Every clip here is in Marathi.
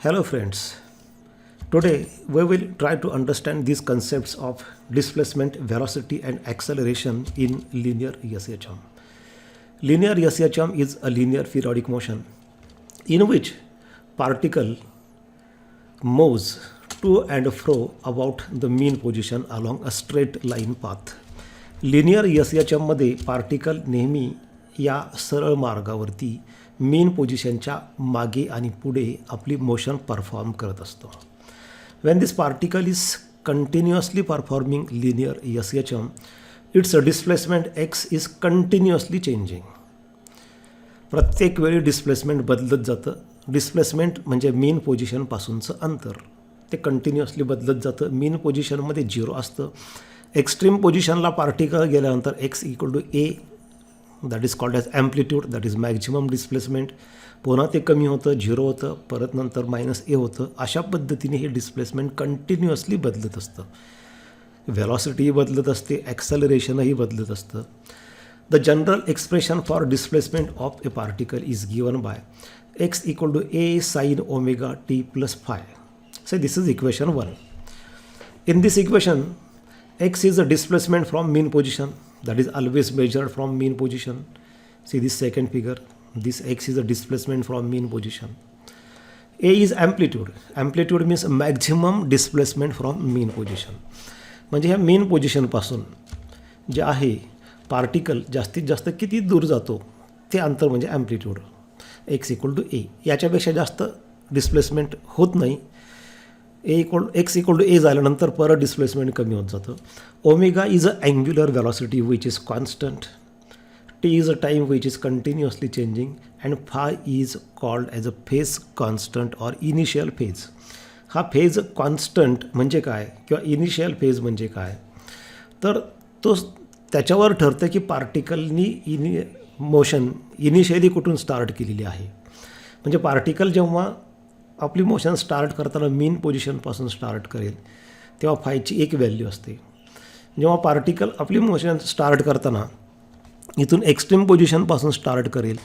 Hello friends, today we will try to understand these concepts of displacement, velocity and acceleration in linear ESHM. Linear ESHM is a linear periodic motion in which particle moves to and fro about the mean position along a straight line path. Linear ESHMमध्ये पार्टिकल नेहमी या सरळ मार्गावरती मेन पोझिशनच्या मागे आणि पुढे आपली मोशन परफॉर्म करत असतो. When this particle is continuously performing linear ESHM, its displacement x is continuously changing. प्रत्येक वेळी डिस्प्लेसमेंट बदलत जातं. डिस्प्लेसमेंट म्हणजे मेन पोझिशनपासूनचं अंतर, ते कंटिन्युअसली बदलत जातं. मेन पोझिशनमध्ये 0 असतं. एक्स्ट्रीम पोझिशनला पार्टिकल गेल्यानंतर x equal to a, that is called as amplitude, that is maximum displacement. पुन्हा ते कमी होतं, 0 होतं, परत नंतर -a होतं. अशा पद्धतीने हे डिस्प्लेसमेंट कंटिन्युअसली बदलत असतं. व्हेलॉसिटीही बदलत असते, ॲक्सेलरेशनही बदलत असतं. The general expression for displacement of a particle is given by x equal to a sin omega t plus phi. So this is equation 1. In this equation, x is a displacement from mean position, that is always measured from mean position. See this second figure, this x is a displacement from mean position. A is amplitude. Amplitude means maximum displacement from mean position. म्हणजे ह्या मेन पोझिशनपासून जे आहे पार्टिकल जास्तीत जास्त किती दूर जातो ते अंतर म्हणजे amplitude. x equal to a. याच्यापेक्षा जास्त डिस्प्लेसमेंट होत नाही. x इक्वल टू a झाल्यानंतर परत डिस्प्लेसमेंट कमी होत जातं. Omega is a angular velocity which is constant. t is a time which is continuously changing and phi is called as a phase constant or initial phase. हा फेज कॉन्स्टंट म्हणजे काय किंवा इनिशियल फेज म्हणजे काय, तर तो त्याच्यावर ठरतं की पार्टिकलनी मोशन इनिशियली कुठून स्टार्ट केलेली आहे. म्हणजे पार्टिकल जेव्हा आपली मोशन स्टार्ट करताना मेन पोझिशनपासून स्टार्ट करेल तेव्हा फायची एक व्हॅल्यू असते. जेव्हा पार्टिकल आपली मोशन स्टार्ट करताना इथून एक्स्ट्रीम पोझिशनपासून स्टार्ट करेल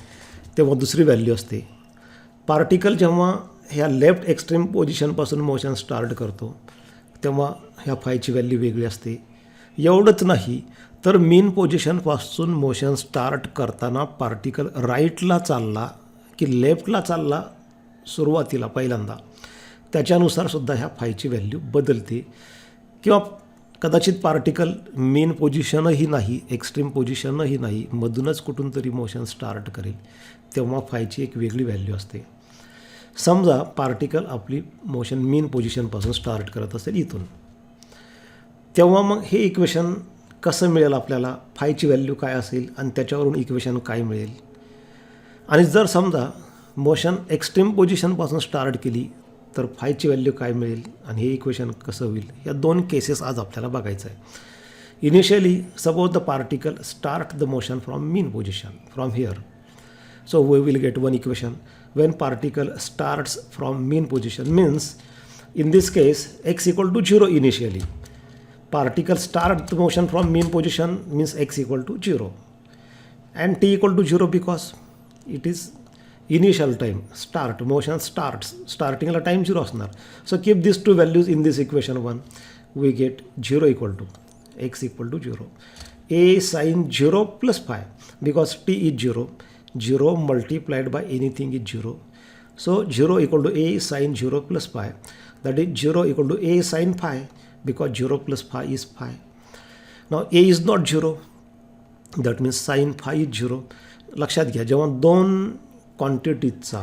तेव्हा दुसरी व्हॅल्यू असते. पार्टिकल जेव्हा ह्या लेफ्ट एक्स्ट्रीम पोझिशनपासून मोशन स्टार्ट करतो तेव्हा ह्या फायची व्हॅल्यू वेगळी असते. एवढंच नाही तर मेन पोझिशनपासून मोशन स्टार्ट करताना पार्टिकल राईटला चालला की लेफ्टला चालला सुरुवातीला पहिल्यांदा, त्याच्यानुसार सुद्धा ह्या फायची व्हॅल्यू बदलते. किंवा कदाचित पार्टिकल मेन पोझिशनही नाही, एक्स्ट्रीम पोझिशनही नाही, मधूनच कुठून तरी मोशन स्टार्ट करेल तेव्हा फायची एक वेगळी व्हॅल्यू असते. समजा पार्टिकल आपली मोशन मेन पोझिशनपासून स्टार्ट करत असेल इथून, तेव्हा मग हे इक्वेशन कसं मिळेल आपल्याला, फायची व्हॅल्यू काय असेल आणि त्याच्यावरून इक्वेशन काय मिळेल. आणि जर समजा मोशन एक्स्ट्रीम पोझिशनपासून स्टार्ट केली तर फायची व्हॅल्यू काय मिळेल आणि हे इक्वेशन कसं होईल, या दोन केसेस आज आपल्याला बघायचं आहे. Initially suppose the particle start the motion from mean position from here. So we will get one equation. When particle starts from mean position means in this case x equal to 0 initially. Particle start the motion from mean position means x equal to 0 and t equal to 0 because it is initial time. Start motion starts, starting ला time 0 असणार. So keep these two values in this equation 1. We get 0 equal to x equal to 0. A sin 0 plus phi because t is 0. 0 multiplied by anything is 0. So 0 equal to a sin 0 plus phi. That is 0 equal to a sin phi because 0 plus phi is phi. Now a is not 0. That means sin phi is 0. लक्षात घ्या, जेव्हा दोन क्वांटिटीजचा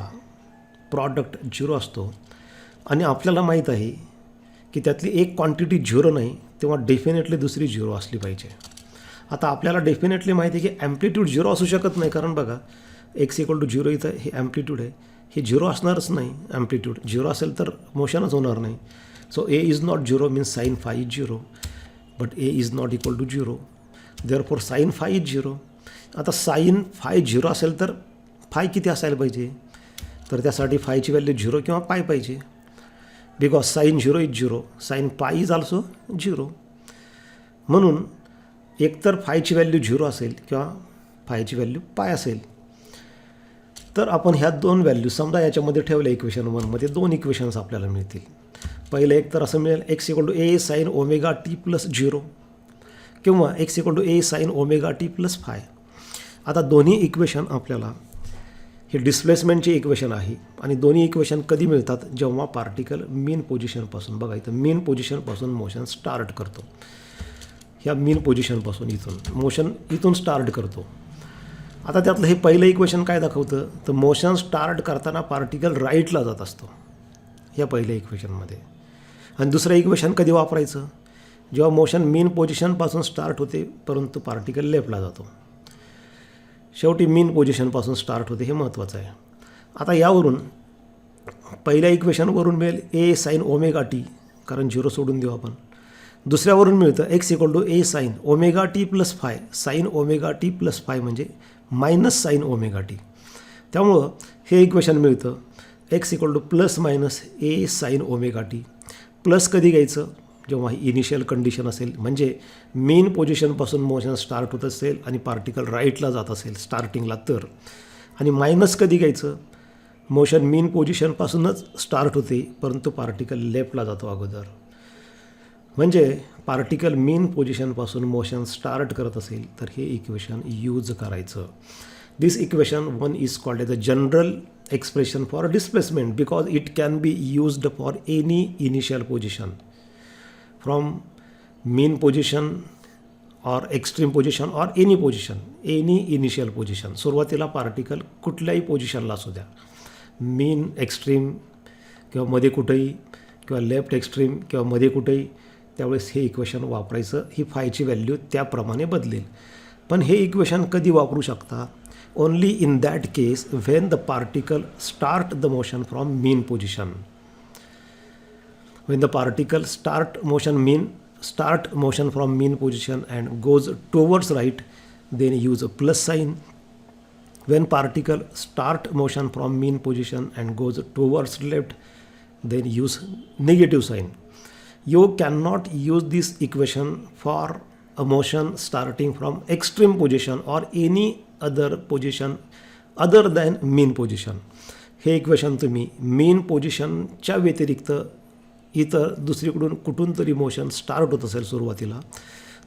प्रॉडक्ट 0 असतो आणि आपल्याला माहीत आहे की त्यातली एक क्वांटिटी 0 नाही, तेव्हा डेफिनेटली दुसरी 0 असली पाहिजे. आता आपल्याला डेफिनेटली माहिती आहे की ॲम्प्लिट्यूड 0 असू शकत नाही, कारण बघा x इक्वल टू 0 इथं हे ॲम्प्लिट्यूड आहे, हे 0 असणारच नाही. ॲम्प्लिट्यूड 0 असेल तर मोशनच होणार नाही. So a is not 0 means sine phi is 0, but a is not equal to 0, therefore sine phi is 0. आता साइन फाय 0 असेल तर फाय किती असायला पाहिजे, तर त्यासाठी फायची व्हॅल्यू 0 किंवा पाय पाहिजे. बिकॉज साइन 0 इज 0, साइन पाय इज ऑल्सो 0. म्हणून एकतर फायची व्हॅल्यू 0 असेल किंवा फायची व्हॅल्यू पाय असेल. तर आपण ह्या दोन व्हॅल्यू समजा याच्यामध्ये ठेवल्या इक्वेशन 1मध्ये दोन इक्वेशन्स आपल्याला मिळतील. पहिलं एक तर असं मिळेल x equal to a sine omega t plus 0 किंवा x equal to a sine omega t plus 5. आता दोन्ही इक्वेशन आपल्याला हे डिस्प्लेसमेंटची इक्वेशन आहे आणि दोन्ही इक्वेशन कधी मिळतात, जेव्हा पार्टिकल मीन पोझिशनपासून, बघा इथं मीन पोझिशनपासून मोशन स्टार्ट करतो. ह्या मीन पोझिशनपासून मोशन इथून स्टार्ट करतो. आता त्यातलं हे पहिलं इक्वेशन काय दाखवतं, तर मोशन स्टार्ट करताना पार्टिकल राईटला जात असतो ह्या पहिल्या इक्वेशनमध्ये. आणि दुसरं इक्वेशन कधी वापरायचं, जेव्हा मोशन मीन पोझिशनपासून स्टार्ट होते परंतु पार्टिकल लेफ्टला जातो. शेवटी मीन पोझिशनपासून स्टार्ट होते, हे महत्त्वाचं आहे. आता यावरून पहिल्या इक्वेशनवरून मिळेल ए साईन ओमेगा टी, कारण 0 सोडून देऊ आपण. दुसऱ्यावरून मिळतं x equal to a sine omega t plus 5, sine omega t plus 5 म्हणजे मायनस साईन ओमेगा टी. त्यामुळं हे इक्वेशन मिळतं x equal to plus minus a sine omega t. Plus कधी घ्यायचं, जेव्हा इनिशियल कंडिशन असेल, म्हणजे मेन पोझिशनपासून मोशन स्टार्ट होत असेल आणि पार्टिकल राईटला जात असेल स्टार्टिंगला तर. आणि मायनस कधी घ्यायचं, मोशन मेन पोझिशनपासूनच स्टार्ट होते परंतु पार्टिकल लेफ्टला जातो अगोदर. म्हणजे पार्टिकल मेन पोझिशनपासून मोशन स्टार्ट करत असेल तर हे इक्वेशन यूज करायचं. This equation 1 is called as a general expression for displacement because it can be used for any initial position from mean position or extreme position or any position, any initial position. सुरुवातीला पार्टिकल कुठल्याही पोझिशनला असू द्या, मीन, एक्स्ट्रीम किंवा मध्ये कुठेही किंवा लेफ्ट एक्स्ट्रीम किंवा मध्ये कुठेही, त्यावेळेस हे इक्वेशन वापरायचं. ही फायची व्हॅल्यू त्याप्रमाणे बदलेल. पण हे इक्वेशन कधी वापरू शकता, only in that case when the particle start the motion from mean position. When the particle start motion from mean position and goes towards right, then use a plus sign. When particle start motion from mean position and goes towards left, then use negative sign. You cannot use this equation for a motion starting from extreme position or any other position other than mean position. हे इक्वेशन तुम्ही मेन पोझिशनच्या व्यतिरिक्त इतर दुसरीकडून कुठून तरी मोशन स्टार्ट होत असेल सुरुवातीला,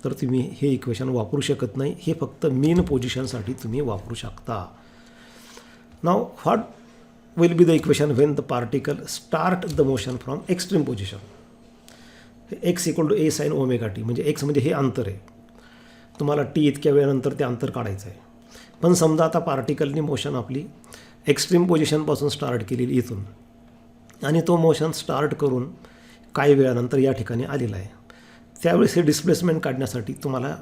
तर तुम्ही हे इक्वेशन वापरू शकत नाही. हे फक्त मेन पोझिशनसाठी तुम्ही वापरू शकता. Now what will be the equation when the particle start the motion from extreme position. X equal to a sine omega t, म्हणजे एक्स म्हणजे हे अंतर आहे, तुम्हाला टी इतक्या वेळानंतर ते अंतर काढायचं आहे. पण समजा आता पार्टिकलनी मोशन आपली एक्स्ट्रीम पोझिशनपासून स्टार्ट केलेली इथून, आणि तो मोशन स्टार्ट करून काही वेळानंतर या ठिकाणी आलेला आहे. त्यावेळेस हे डिस्प्लेसमेंट काढण्यासाठी तुम्हाला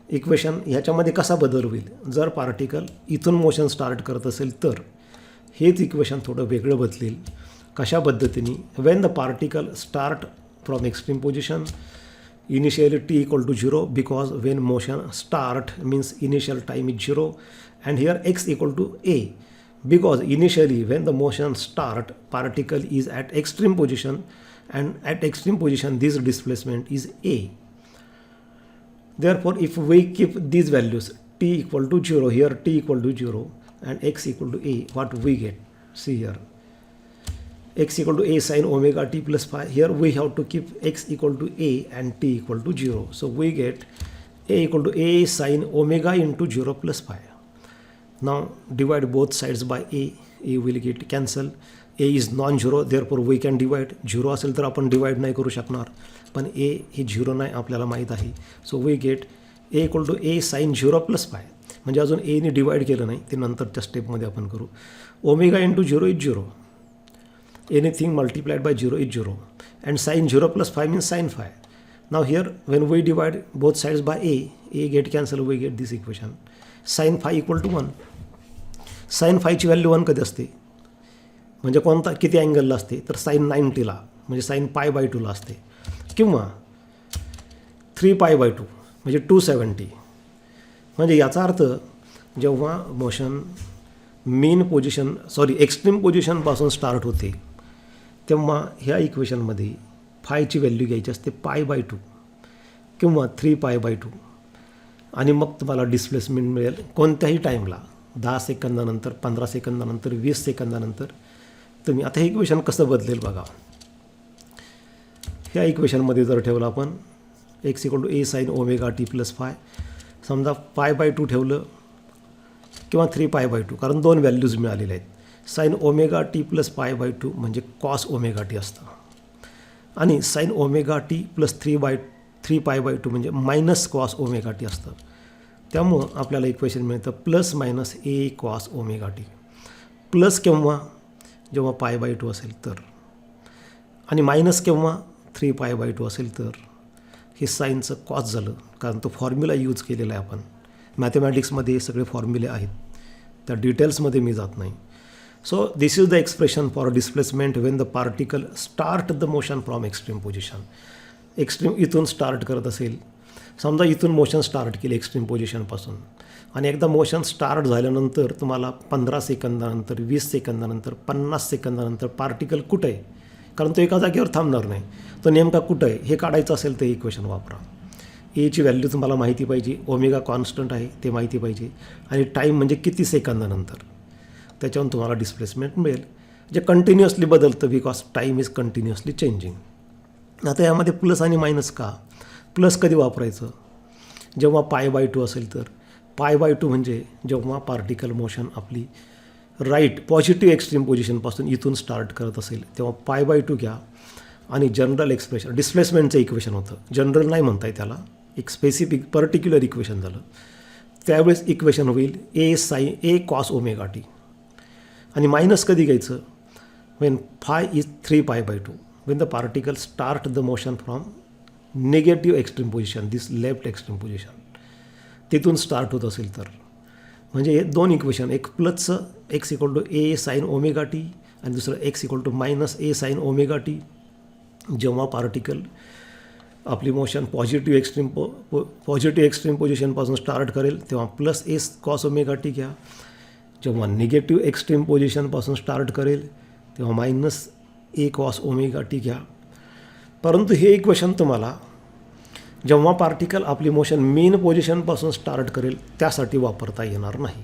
इक्वेशन ह्याच्यामध्ये कसा बदल होईल, जर पार्टिकल इथून मोशन स्टार्ट करत असेल तर हेच इक्वेशन थोडं वेगळं बदलेल. कशा पद्धतीने, when the particle start from extreme position initially t equal to 0 because when motion start means initial time is 0 and here x equal to a because initially when the motion start particle is at extreme position and at extreme position this displacement is a. Therefore if we keep these values t equal to 0 here, t equal to 0 and x equal to a, what we get, see here x equal to a sin omega t plus phi. Here we have to keep x equal to a and t equal to 0, so we get a equal to a sin omega into 0 plus phi. Now divide both sides by a. A will get cancel. A is non-zero, therefore we can divide. 0 असेल तर आपण डिवाइड नाही करू शकणार, पण a हे 0 नाही आपल्याला माहीत आहे. So we get a equal to a sine 0 plus pi. म्हणजे अजून a ने डिवाइड केलं नाही, ते नंतरच्या स्टेपमध्ये आपण करू. Omega into 0 is 0. Anything multiplied by 0 is 0 and sine 0 plus 5 means sine 5. Now here when we divide both sides by a get cancel, we get this equation sine 5 equal to 1. Sine 5ची व्हॅल्यू 1 कधी असते, म्हणजे कोणता किती अँगलला असते, तर साईन 90ला, म्हणजे साईन पाय बाय 2ला असते, किंवा 3 पाय बाय 2 म्हणजे 270. म्हणजे याचा अर्थ जेव्हा मोशन मेन पोझिशन एक्स्ट्रीम पोझिशनपासून स्टार्ट होते तेव्हा ह्या इक्वेशनमध्ये फायची व्हॅल्यू घ्यायची असते पाय बाय 2 किंवा 3 पाय बाय 2, आणि मग तुम्हाला डिस्प्लेसमेंट मिळेल कोणत्याही टाईमला. 10 सेकंदानंतर, 15 सेकंदानंतर, 20 सेकंदानंतर तुम्ही आता हे इक्वेशन कसं बदलेल बघा. ह्या इक्वेशनमध्ये जर ठेवलं आपण x = a sin omega t plus five, समजा π/2 ठेवलं किंवा 3π/2, कारण 2 व्हॅल्यूज मिळालेल्या आहेत. साइन ओमेगा टी प्लस π/2 म्हणजे कॉस ओमेगा टी असतं आणि साइन ओमेगा टी प्लस 3π/2 म्हणजे मायनस कॉस ओमेगा टी असतं. त्यामुळं आपल्याला इक्वेशन मिळतं प्लस मायनस ए कॉस ओमेगा टी. प्लस केव्हा, जेव्हा π/2 असेल तर, आणि मायनस केव्हा 3π/2 असेल तर. हे साईनचं कॉस झालं, कारण तो फॉर्म्युला यूज केलेला आहे आपण. मॅथमॅटिक्समध्ये हे सगळे फॉर्म्युले आहेत, त्या डिटेल्समध्ये मी जात नाही. So this is the expression for displacement Wien the particle start the motion from extreme position. Extreme इथून स्टार्ट करत असेल, समजा इथून मोशन स्टार्ट केले एक्स्ट्रीम पोजिशनपासून, आणि एकदा मोशन स्टार्ट झाल्यानंतर तुम्हाला 15 सेकंदानंतर, 20 सेकंदानंतर, 50 सेकंदानंतर पार्टिकल कुठं आहे, कारण तो एका जागेवर थांबणार नाही, तो नेमका कुठं आहे हे काढायचं असेल तर इक्वेशन वापरा. एची व्हॅल्यू तुम्हाला माहिती पाहिजे, ओमेगा कॉन्स्टंट आहे ते माहिती पाहिजे, आणि टाईम म्हणजे किती सेकंदानंतर, त्याच्यावरून तुम्हाला डिस्प्लेसमेंट मिळेल, जे कंटिन्युअसली बदलतं because time is continuously changing. आता यामध्ये प्लस आणि मायनस का, प्लस कधी वापरायचं, जेव्हा π/2 असेल तर. π/2 म्हणजे जेव्हा पार्टिकल मोशन आपली राईट पॉझिटिव्ह एक्स्ट्रीम पोजिशनपासून इथून स्टार्ट करत असेल तेव्हा π/2 घ्या, आणि जनरल एक्सप्रेशन डिस्प्लेसमेंटचं इक्वेशन होतं, जनरल नाही म्हणता येईल त्याला, एक स्पेसिफिक पर्टिक्युलर इक्वेशन झालं. त्यावेळेस इक्वेशन होईल ए कॉस ओमेगा टी. आणि मायनस कधी घ्यायचं, when phi is 3π/2, when the particle start the motion from negative extreme position, this left extreme position, तिथून स्टार्ट होत असेल तर. म्हणजे हे 2 इक्वेशन, एक प्लसचं x = a sine omega t आणि दुसरं x = minus a sine omega t. जेव्हा पार्टिकल आपली मोशन पॉझिटिव्ह एक्स्ट्रीम पोजिशनपासून स्टार्ट करेल तेव्हा plus a cos omega T घ्या. जेव्हा निगेटिव्ह एक्स्ट्रीम पोजिशनपासून स्टार्ट करेल तेव्हा मायनस ए कॉस ओमेगा टी घ्या. परंतु हे इक्वेशन तुम्हाला जेव्हा पार्टिकल आपली मोशन मेन पोजिशनपासून स्टार्ट करेल त्यासाठी वापरता येणार नाही.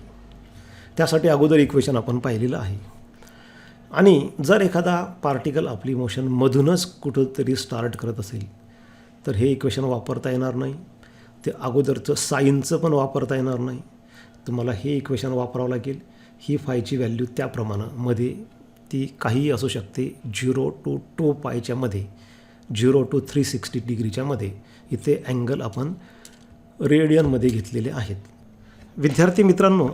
त्यासाठी अगोदर इक्वेशन आपण पाहिलेलं आहे. आणि जर एखादा पार्टिकल आपली मोशनमधूनच कुठंतरी स्टार्ट करत असेल तर हे इक्वेशन वापरता येणार नाही. ते अगोदरचं साईनचं पण वापरता येणार नाही. तुम्हाला हे इक्वेशन वापरावं लागेल. ही फायची व्हॅल्यू त्याप्रमाणे मध्ये ती काहीही असू शकते, 0 to 2π मध्ये, 0 to 360 डिग्रीच्या मध्ये. इथे अँगल आपण रेडियनमध्ये घेतलेले आहेत. विद्यार्थी मित्रांनो,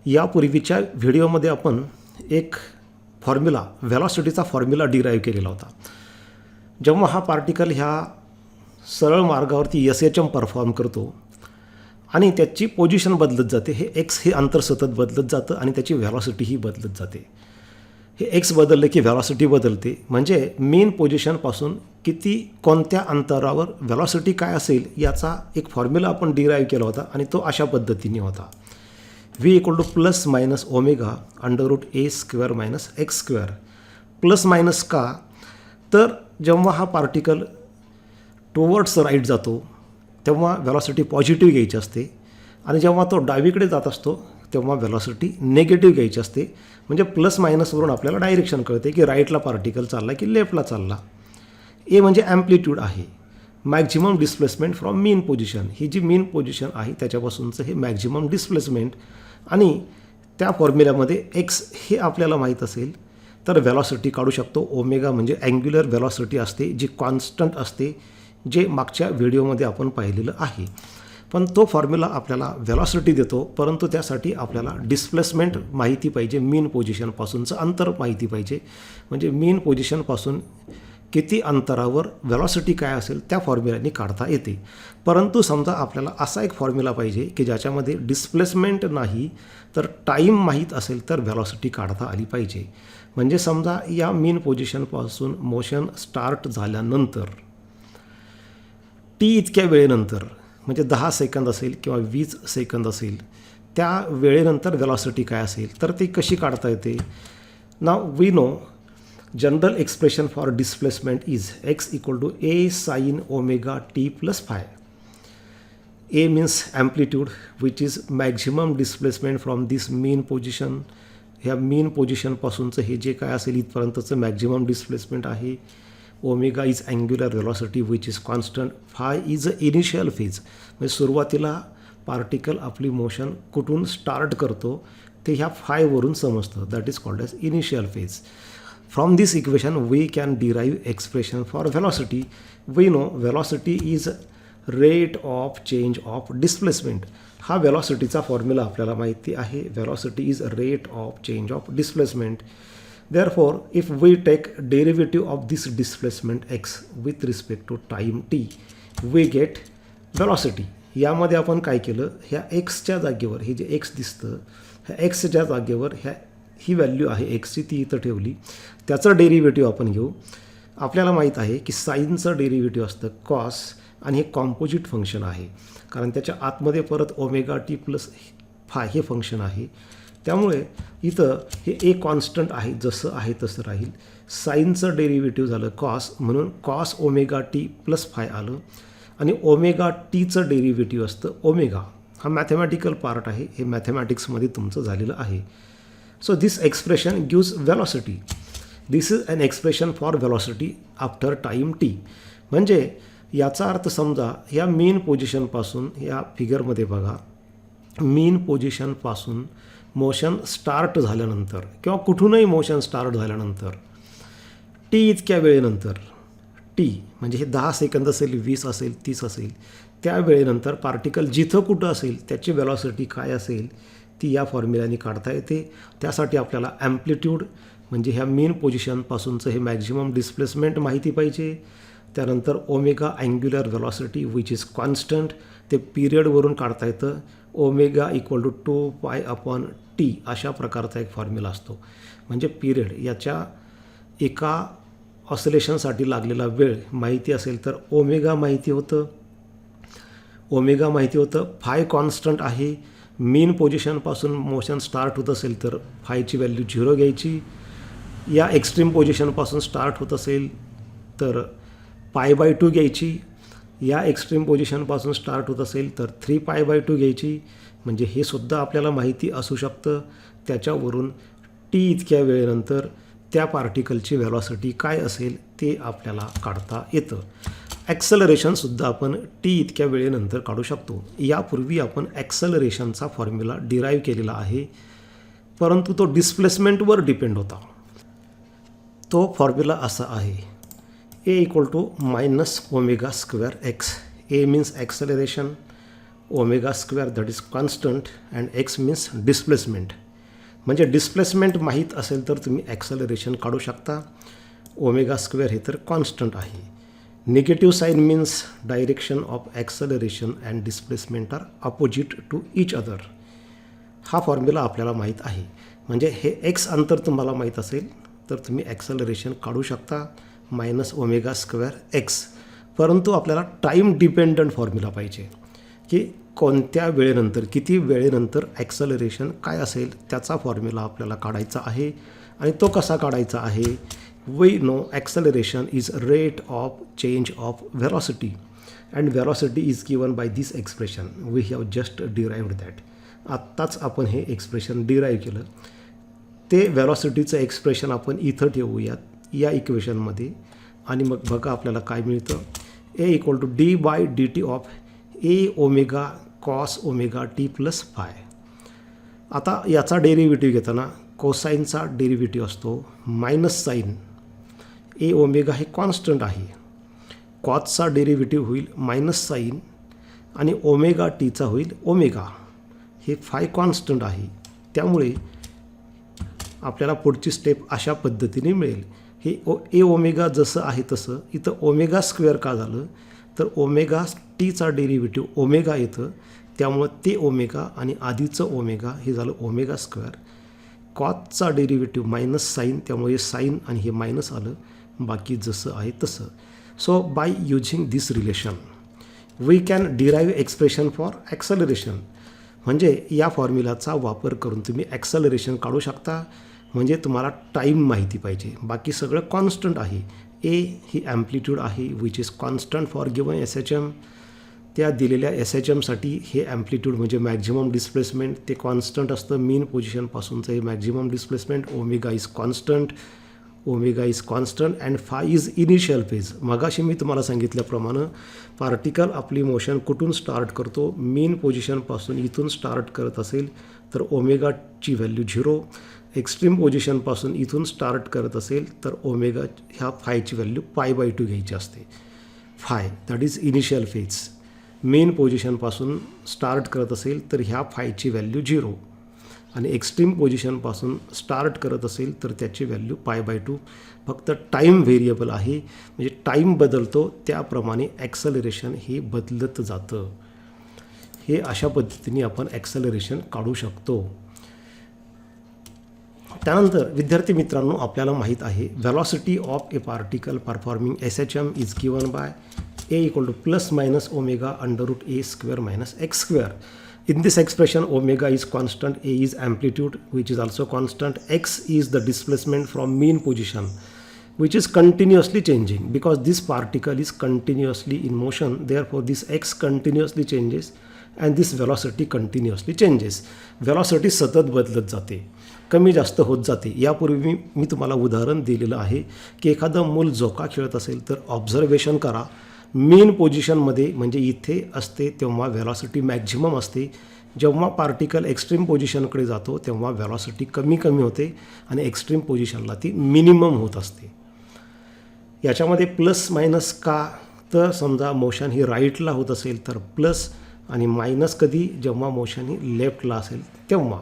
यापूर्वीच्या व्हिडिओमध्ये आपण एक फॉर्म्युला, व्हेलॉसिटीचा फॉर्म्युला डिराईव्ह केलेला होता. जेव्हा हा पार्टिकल ह्या सरळ मार्गावरती SHM परफॉर्म करतो आणि त्याची पोझिशन बदलत जाते, हे x हे अंतर सतत बदलत जातं आणि त्याची व्हेलॉसिटीही बदलत जाते. हे x बदललं की व्हेलॉसिटी बदलते. म्हणजे मेन पोझिशनपासून कोणत्या अंतरावर व्हेलॉसिटी काय असेल याचा एक फॉर्म्युला आपण डिराईव्ह केला होता आणि तो अशा पद्धतीने होता. v = plus minus omega √a² - x². Plus minus का, तर जेव्हा हा पार्टिकल टुवर्ड्स राईट जातो तेव्हा व्हेलॉसिटी पॉझिटिव्ह घ्यायची असते, आणि जेव्हा तो डावीकडे जात असतो तेव्हा व्हेलॉसिटी निगेटिव्ह घ्यायची असते. म्हणजे प्लस मायनसवरून आपल्याला डायरेक्शन कळते की राईटला पार्टिकल चालला की लेफ्टला चालला. ए म्हणजे ॲम्प्लिट्यूड आहे, maximum displacement from mean position. ही जी मेन पोझिशन आहे त्याच्यापासूनचं हे मॅक्झिमम डिस्प्लेसमेंट. आणि त्या फॉर्म्युल्यामध्ये x हे आपल्याला माहीत असेल तर व्हेलॉसिटी काढू शकतो. ओमेगा म्हणजे अँग्युलर व्हेलॉसिटी असते जी कॉन्स्टंट असते, जे मागच्या व्हिडिओमध्ये आपण पाहिलेलं आहे. पण तो फॉर्म्युला आपल्याला व्हेलॉसिटी देतो, परंतु त्यासाठी आपल्याला डिस्प्लेसमेंट माहिती पाहिजे, मेन पोझिशनपासूनचं अंतर माहिती पाहिजे. म्हणजे मेन पोझिशनपासून किती अंतरावर व्हेलॉसिटी काय असेल त्या फॉर्म्युल्याने काढता येते. परंतु समजा आपल्याला असा एक फॉर्म्युला पाहिजे की ज्याच्यामध्ये डिस्प्लेसमेंट नाही तर टाईम माहीत असेल तर व्हेलॉसिटी काढता आली पाहिजे. म्हणजे समजा या मेन पोझिशनपासून मोशन स्टार्ट झाल्यानंतर टी इतक्या वेळेनंतर, म्हणजे 10 सेकंद असेल किंवा 20 सेकंद असेल, त्या वेळेनंतर व्हेलॉसिटी काय असेल तर ती कशी काढता येते. Now we know general expression for displacement is x = a sin omega t plus phi. A means amplitude, which is maximum displacement from this mean position. ह्या मीन पोझिशनपासूनचं हे जे काय असेल इथपर्यंतचं मॅक्झिमम डिस्प्लेसमेंट आहे. Omega is angular velocity which is constant. Five is a initial phase, म्हणजे सुरुवातीला पार्टिकल आपली मोशन कुठून स्टार्ट करतो ते ह्या फायवरून समजतं. That is called as initial phase. From this equation we can derive expression for velocity. We know velocity is rate of change of displacement. हा व्हेलॉसिटीचा फॉर्म्युला आपल्याला माहिती आहे. Velocity is rate of change of displacement. Therefore, if we take derivative of this displacement x with respect to time t, we get velocity. यामध्ये आपण काय केलं, ह्या एक्सच्या जागेवर हे जे एक्स दिसतं ह्या एक्सच्या जागेवर ही व्हॅल्यू आहे एक्सची ती इथं ठेवली. त्याचं डेरिव्हेटिव्ह आपण घेऊ. आपल्याला माहीत आहे की साईनचं डेरिव्हेटिव्ह असतं कॉस आणि हे कॉम्पोजिट फंक्शन आहे कारण त्याच्या आतमध्ये परत ओमेगा टी प्लस फाय हे फंक्शन आहे. त्यामुळे इथं हे ए कॉन्स्टंट आहे जसं आहे तसं राहील. साईनचं डेरिव्हेटिव्ह झालं कॉस म्हणून cos omega t plus five आलं आणि ओमेगा टीचं डेरिव्हेटिव्ह असतं ओमेगा. हा मॅथमॅटिकल पार्ट आहे, हे मॅथमॅटिक्समध्ये तुमचं झालेलं आहे. So this expression gives velocity. This is an expression for velocity after time t. म्हणजे याचा अर्थ समजा या मेन पोझिशनपासून या फिगरमध्ये बघा, मेन पोझिशनपासून मोशन स्टार्ट झाल्यानंतर किंवा कुठूनही मोशन स्टार्ट झाल्यानंतर टी इतक्या वेळेनंतर, टी म्हणजे हे 10 सेकंद असेल, 20 असेल, 30 असेल, त्या वेळेनंतर पार्टिकल जिथं कुठं असेल त्याची व्हेलॉसिटी काय असेल ती या फॉर्म्युल्याने काढता येते. त्यासाठी आपल्याला ॲम्प्लिट्यूड म्हणजे ह्या मेन पोझिशनपासूनचं हे मॅक्झिमम डिस्प्लेसमेंट माहिती पाहिजे. त्यानंतर omega angular velocity which is constant, ते पिरियडवरून काढता येतं. ओमेगा इक्वल टू 2 पाय टी अशा प्रकारचा एक फॉर्म्युला असतो. म्हणजे पिरियड याच्या एका ऑसिलेशनसाठी लागलेला वेळ माहिती असेल तर ओमेगा माहिती होतं. फाय कॉन्स्टंट आहे. मेन पोझिशनपासून मोशन स्टार्ट होत असेल तर फायची व्हॅल्यू 0 घ्यायची. या एक्स्ट्रीम पोझिशनपासून स्टार्ट होत असेल तर π/2 घ्यायची. या एक्स्ट्रीम पोझिशनपासून स्टार्ट होत असेल तर 3π/2 घ्यायची. म्हणजे हे सुद्धा आपल्याला माहिती असू शकतं. त्याच्यावरून टी इतक्या वेळेनंतर त्या पार्टिकलची व्हेलॉसिटी काय असेल ते आपल्याला काढता येतं. ॲक्सलरेशनसुद्धा आपण टी इतक्या वेळेनंतर काढू शकतो. यापूर्वी आपण ॲक्सलरेशनचा फॉर्म्युला डिराईव्ह केलेला आहे, परंतु तो डिस्प्लेसमेंटवर डिपेंड होता. तो फॉर्म्युला असा आहे, a equal to minus omega square x. A means acceleration, omega square that is constant and x means displacement. म्हणजे डिस्प्लेसमेंट माहीत असेल तर तुम्ही ॲक्सलरेशन काढू शकता. ओमेगा स्क्वेअर हे तर कॉन्स्टंट आहे. Negative sign means direction of acceleration and displacement are opposite to each other. हा फॉर्म्युला आपल्याला माहीत आहे. म्हणजे हे एक्स अंतर तुम्हाला माहीत असेल तर तुम्ही ॲक्सलरेशन काढू शकता मायनस ओमेगा स्क्वेअर एक्स. परंतु आपल्याला टाईम डिपेंडंट फॉर्म्युला पाहिजे की कोणत्या वेळेनंतर किती वेळेनंतर ॲक्सलरेशन काय असेल त्याचा फॉर्म्युला आपल्याला काढायचा आहे. आणि तो कसा काढायचा आहे, we know acceleration is rate of change of velocity and velocity is given by this expression. We have just derived that. आत्ताच आपण हे एक्सप्रेशन डिराईव्ह केलं. ते व्हेलॉसिटीचं एक्सप्रेशन आपण इथं ठेवूयात या इक्वेशनमध्ये आणि मग बघा आपल्याला काय मिळतं. A equal to d/dt of a omega cos omega t plus phi. आता याचा डेरिव्हेटिव्ह घेताना कोसाईनचा डेरिव्हेटिव्ह असतो मायनस साईन. ए ओमेगा हे कॉन्स्टंट आहे. कॉसचा डेरिव्हेटिव्ह होईल मायनस साईन आणि ओमेगा टीचा होईल ओमेगा. हे फाय कॉन्स्टंट आहे. त्यामुळे आपल्याला पुढची स्टेप अशा पद्धतीने मिळेल. हे ए ओमेगा जसं आहे तसं इथं ओमेगा स्क्वेअर का झालं तर ओमेगा टीचा डेरिव्हेटिव्ह ओमेगा येतं, त्यामुळं ते ओमेगा आणि आधीचं ओमेगा हे झालं ओमेगा स्क्वेअर. कॉसचा डेरिव्हेटिव्ह मायनस साईन, त्यामुळे साईन आणि हे मायनस आलं, बाकी जसं आहे तसं. So by using this relation we can derive expression for acceleration. म्हणजे या फॉर्म्युलाचा वापर करून तुम्ही ॲक्सलरेशन काढू शकता. म्हणजे तुम्हाला टाईम माहिती पाहिजे, बाकी सगळं कॉन्स्टंट आहे. ए ही ॲम्प्लिट्यूड आहे which is constant for given S H M. त्या दिलेल्या SHMसाठी हे ॲम्प्लिट्यूड म्हणजे मॅक्झिमम डिस्प्लेसमेंट ते कॉन्स्टंट असतं. मीन पोझिशनपासूनचं हे maximum displacement omega is constant and five is initial phase. मगाशी मी तुम्हाला सांगितल्याप्रमाणे पार्टिकल आपली मोशन कुठून स्टार्ट करतो, मीन पोझिशनपासून इथून स्टार्ट करत असेल तर ओमेगाची व्हॅल्यू 0, एक्स्ट्रीम पोझिशनपासून इथून स्टार्ट करत असेल तर ओमेगा ह्या फायची व्हॅल्यू π/2 घ्यायची असते. Phi that is initial phase. Mean पोझिशनपासून स्टार्ट करत असेल तर ह्या फायची व्हॅल्यू 0 आणि एक्स्ट्रीम पोझिशनपासून स्टार्ट करत असेल तर त्याची व्हॅल्यू π/2. फक्त टाईम व्हेरिएबल आहे, म्हणजे टाईम बदलतो त्याप्रमाणे ॲक्सलरेशन हे बदलत जातं. हे अशा पद्धतीने आपण ॲक्सलरेशन काढू शकतो. त्यानंतर विद्यार्थी मित्रांनो, आपल्याला माहीत आहे velocity of a particle performing SHM is given bye a equal to plus minus omega under root a square minus x square. In this expression, omega is constant, a is amplitude which is also constant, x is the displacement from mean position which is continuously changing because this particle is continuously in motion. Therefore, this x continuously changes and this velocity continuously changes. Velocity सतत बदलत जाते, कमी जास्त होत जाते. यापूर्वी मी तुम्हाला उदाहरण दिलेलं आहे की एखादं मूल झोका खेळत असेल तर ऑब्झर्वेशन करा. मेन पोझिशनमध्ये म्हणजे इथे असते तेव्हा व्हेलॉसिटी मॅक्झिमम असते. जेव्हा पार्टिकल एक्स्ट्रीम पोझिशनकडे जातो तेव्हा व्हेलॉसिटी कमी होते आणि एक्स्ट्रीम पोझिशनला ती मिनिमम होत असते. याच्यामध्ये प्लस मायनस का, तर समजा मोशन ही राईटला होत असेल तर प्लस आणि मायनस कधी, जेव्हा मोशन ही लेफ्टला असेल तेव्हा.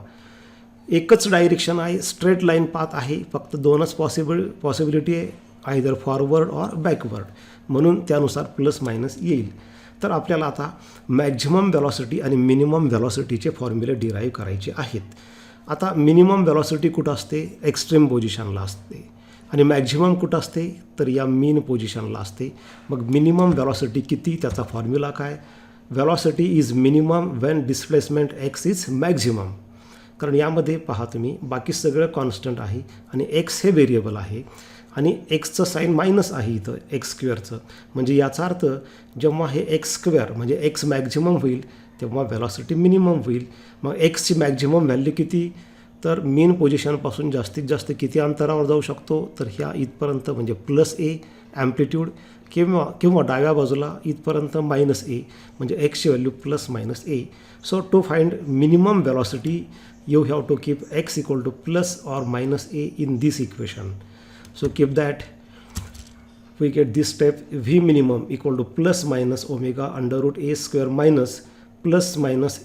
एकच डायरेक्शन आहे, स्ट्रेट लाईन पाथ आहे, फक्त दोनच पॉसिबिलिटी आहे, आयदर फॉरवर्ड ऑर बॅकवर्ड, म्हणून त्यानुसार प्लस मायनस येईल. तर आपल्याला आता मॅक्झिमम व्हेलॉसिटी आणि मिनिमम व्हेलॉसिटीचे फॉर्म्युले डिराईव्ह करायचे आहेत. आता मिनिमम व्हेलॉसिटी कुठं असते, एक्स्ट्रीम पोझिशनला असते आणि मॅक्झिमम कुठं असते तर या मीन पोझिशनला असते. मग मिनिमम व्हेलॉसिटी किती, त्याचा फॉर्म्युला काय, velocity is minimum when displacement x is maximum. कारण यामध्ये पहा तुम्ही बाकी सगळं कॉन्स्टंट आहे आणि एक्स हे व्हेरिएबल आहे आणि एक्सचं साईन मायनस आहे इथं एक्स स्क्वेअरचं, म्हणजे याचा अर्थ जेव्हा हे एक्स स्क्वेअर म्हणजे एक्स मॅक्झिमम होईल तेव्हा व्हेलॉसिटी मिनिमम होईल. मग एक्सची मॅक्झिमम व्हॅल्यू किती, तर मेन पोझिशनपासून जास्तीत जास्त किती अंतरावर जाऊ शकतो, तर ह्या इथपर्यंत म्हणजे +a ॲम्प्लिट्यूड किंवा डाव्या बाजूला इथपर्यंत -a म्हणजे एक्सची value +-a. So to find minimum velocity you have to keep x equal to +or-a in this equation. So keep that, we get this step v minimum equal to plus omega under root a square minus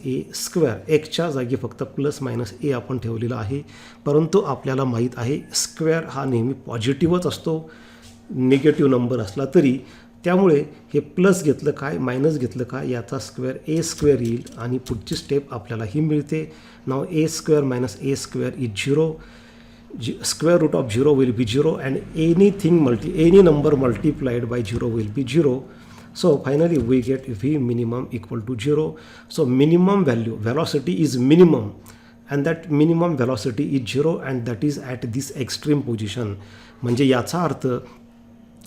a square. एक्सच्या जागी फक्त +-a आपण ठेवलेला आहे, परंतु आपल्याला माहीत आहे स्क्वेअर हा नेहमी पॉझिटिव्हच असतो निगेटिव्ह नंबर असला तरी. त्यामुळे हे प्लस घेतलं काय मायनस घेतलं काय याचा स्क्वेअर a स्क्वेअर येईल आणि पुढची स्टेप आपल्याला ही मिळते. नाव a square minus a square is 0. Square root of 0 will be 0 and any number multiplied by 0 will be 0. So finally we get v minimum equal to 0. So minimum value, velocity is minimum and that minimum velocity is 0 and that is at this extreme position. म्हणजे याचा अर्थ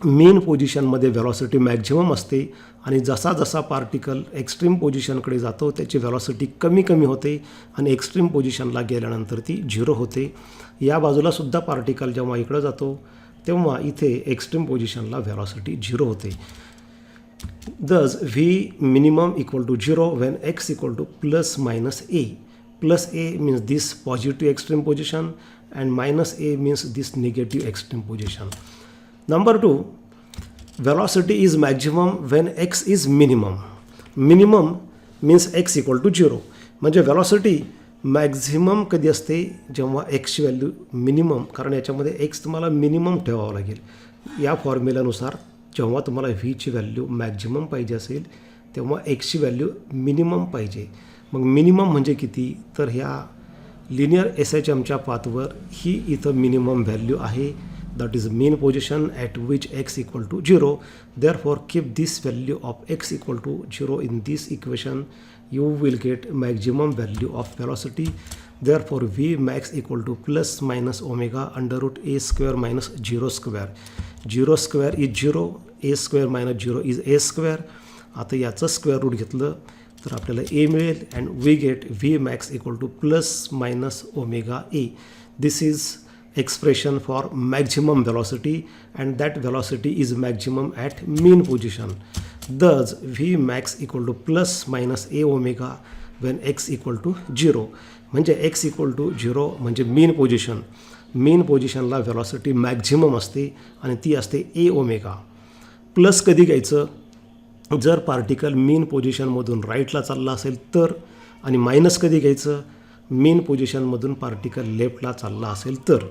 मेन पोझिशनमध्ये व्हेलॉसिटी मॅक्झिमम असते आणि जसा जसा पार्टिकल एक्स्ट्रीम पोझिशनकडे जातो त्याची व्हेलॉसिटी कमी होते आणि एक्स्ट्रीम पोझिशनला गेल्यानंतर ती 0 होते. या बाजूला सुद्धा पार्टिकल जेव्हा इकडं जातो तेव्हा इथे एक्स्ट्रीम पोझिशनला व्हेलॉसिटी 0 होते. Thus v minimum equal to 0 when x equal to +-a. +a means this positive extreme position and -a means this negative extreme position. Number 2, velocity is maximum when x is minimum. Minimum means x equal to 0. म्हणजे velocity मॅक्झिमम कधी असते, जेव्हा एक्सची व्हॅल्यू मिनिमम, कारण याच्यामध्ये एक्स तुम्हाला मिनिमम ठेवावं लागेल. या फॉर्म्युल्यानुसार जेव्हा तुम्हाला व्हीची व्हॅल्यू मॅक्झिमम पाहिजे असेल तेव्हा एक्सची व्हॅल्यू मिनिमम पाहिजे. मग मिनिमम म्हणजे किती, तर ह्या लिनियर SHMच्या पाथवर ही इथं मिनिमम व्हॅल्यू आहे, that is mean position at which x equal to 0. Therefore keep this value of x equal to 0 in this equation. You will get maximum value of velocity. Therefore v max equal to +-omega under root a square minus 0 square. 0 square is 0, a square minus 0 is a square. आता याचं स्क्वेअर रूट घेतलं तर आपल्याला ए मिळेल and we get v max equal to plus minus omega a. This is expression for maximum velocity and that velocity is maximum at mean position. Thus v max equal to plus minus a omega when x equal to 0. म्हणजे x equal to 0 म्हणजे mean position. mean positionला velocity maximum असते आणि ती असते a ओमेगा. प्लस कधी घ्यायचं जर पार्टिकल मीन पोझिशनमधून राईटला चालला असेल तर, आणि मायनस कधी घ्यायचं मीन पोझिशनमधून पार्टिकल लेफ्टला चालला असेल तर.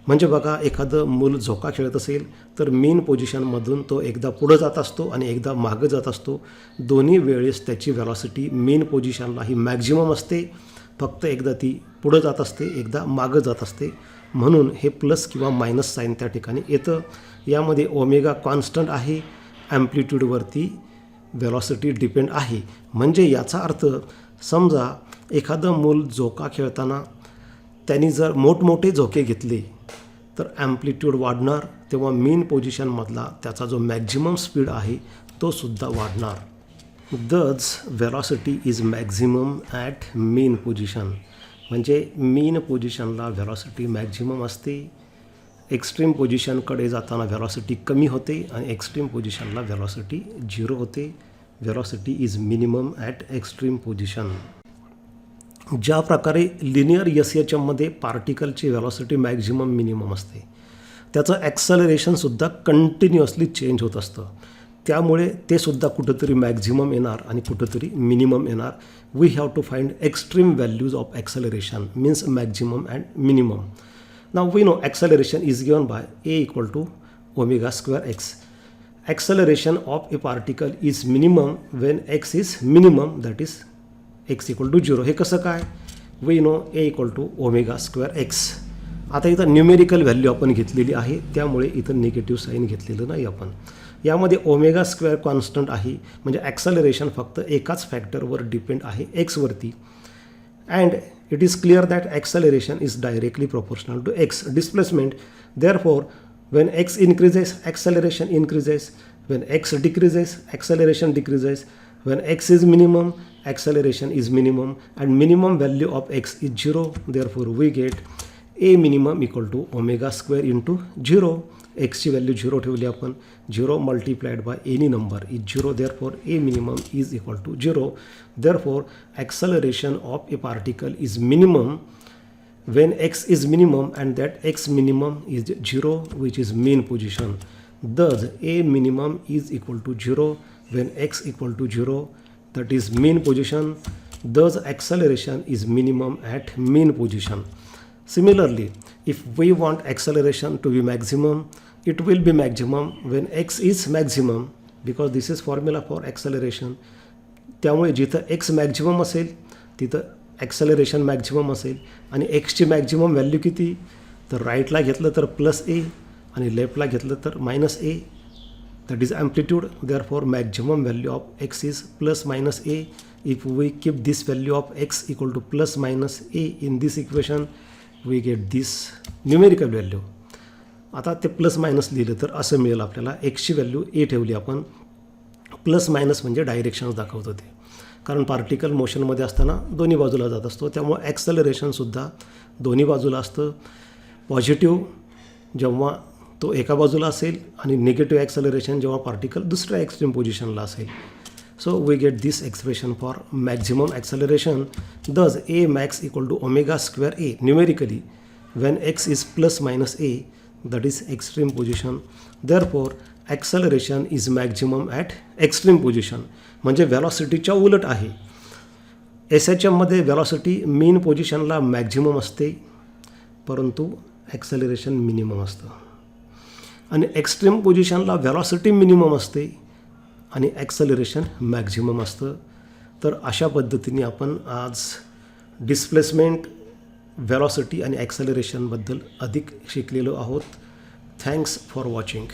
म्हणजे बघा एखादं मूल झोका खेळत असेल तर मीन पोझिशनमधून तो एकदा पुढं जात असतो आणि एकदा मागं जात असतो. दोन्ही वेळेस त्याची व्हॅलॉसिटी मीन पोझिशनला ही मॅक्झिमम असते, फक्त एकदा ती पुढं जात असते एकदा मागं जात असते. म्हणून हे प्लस किंवा मायनस साईन त्या ठिकाणी येतं. यामध्ये ओमेगा कॉन्स्टंट आहे, ॲम्प्लिट्यूडवरती व्हॅलॉसिटी डिपेंड आहे. म्हणजे याचा अर्थ समजा एखादं मूल झोका खेळताना त्यांनी जर मोठमोठे झोके घेतले तर ॲम्प्लिट्यूड वाढणार, तेव्हा मीन पोझिशनमधला त्याचा जो मॅक्झिमम स्पीड आहे तो सुद्धा वाढणार. Thus velocity is maximum at mean position. म्हणजे मीन पोझिशनला व्हॅलॉसिटी मॅक्झिमम असते, एक्स्ट्रीम पोझिशनकडे जाताना व्हॅलॉसिटी कमी होते आणि एक्स्ट्रीम पोझिशनला व्हॅलॉसिटी 0 होते. Velocity is minimum at extreme position. ज्या प्रकारे लिनियर एसएचएममध्ये पार्टिकलची व्हॅलॉसिटी मॅक्झिमम मिनिमम असते, त्याचं ॲक्सलरेशनसुद्धा कंटिन्युअसली चेंज होत असतं. त्यामुळे ते सुद्धा कुठंतरी मॅक्झिमम येणार आणि कुठंतरी मिनिमम येणार. We have to find extreme values of acceleration means maximum and minimum. Now we know acceleration is given by a equal to omega square x. Acceleration of a particle is minimum when x is minimum, that is x equal to 0. हे कसं काय? We know a equal to omega square x. आता इथं न्यूमेरिकल व्हॅल्यू आपण घेतलेली आहे, त्यामुळे इथं निगेटिव्ह साईन घेतलेलं नाही आपण. यामध्ये ओमेगा स्क्वेअर कॉन्स्टंट आहे, म्हणजे ॲक्सलरेशन फक्त एकाच फॅक्टरवर डिपेंड आहे एक्सवरती. And it is clear that acceleration is directly proportional to x displacement. Therefore when x increases acceleration increases, when x decreases acceleration decreases, when x is minimum acceleration is minimum, and minimum value of x is 0. Therefore we get a minimum equal to omega square into 0. x ची व्हॅल्यू 0 ठेवली आपण, 0 multiplied by any number is 0. Therefore a minimum is equal to 0. Therefore acceleration of a particle is minimum when x is minimum and that x minimum is 0, which is mean position. Thus a minimum is equal to 0 when x equal to 0, that is mean position. Thus acceleration is minimum at mean position. Similarly, if we want acceleration to be maximum, it will be maximum when x is maximum, because this is formula for acceleration. त्यामुळे जिथं x मॅक्झिमम असेल तिथं ॲक्सलरेशन मॅक्झिमम असेल. आणि एक्सची मॅक्झिमम व्हॅल्यू किती, तर राईटला घेतलं तर प्लस ए आणि लेफ्टला घेतलं तर minus A, that is amplitude. Therefore maximum value of X is plus minus A. If we keep this value of X equal to plus minus A in this equation, we get this numerical value. आता ते प्लस मायनस लिहिलं तर असं मिळेल आपल्याला. एक्सची व्हॅल्यू ए ठेवली आपण, प्लस मायनस म्हणजे डायरेक्शन्स दाखवतं ते, कारण पार्टिकल मोशनमध्ये असताना दोन्ही बाजूला जात असतो. त्यामुळे ॲक्सलरेशनसुद्धा दोन्ही बाजूला असतं. पॉझिटिव्ह जेव्हा तो एका बाजूला असेल आणि निगेटिव्ह ॲक्सलरेशन जेव्हा पार्टिकल दुसऱ्या एक्स्ट्रीम पोझिशनला असेल. So we get this expression for maximum acceleration. Thus a max equal to omega square a numerically when x is plus minus A, that is extreme position. Therefore acceleration is maximum at extreme position. म्हणजे व्हॅलॉसिटीच्या उलट आहे. एस एच एममध्ये व्हॅलॉसिटी मीन पोझिशनला मॅक्झिमम असते, परंतु ॲक्सलरेशन मिनिमम असतं. आणि एक्स्ट्रीम पोझिशनला व्हॅलॉसिटी मिनिमम असते आणि ॲक्सलरेशन मॅक्झिमम असतं. तर अशा पद्धतीने आपण आज डिस्प्लेसमेंट, व्हॅलॉसिटी आणि ॲक्सलरेशनबद्दल अधिक शिकलेलो आहोत. Thanks for watching.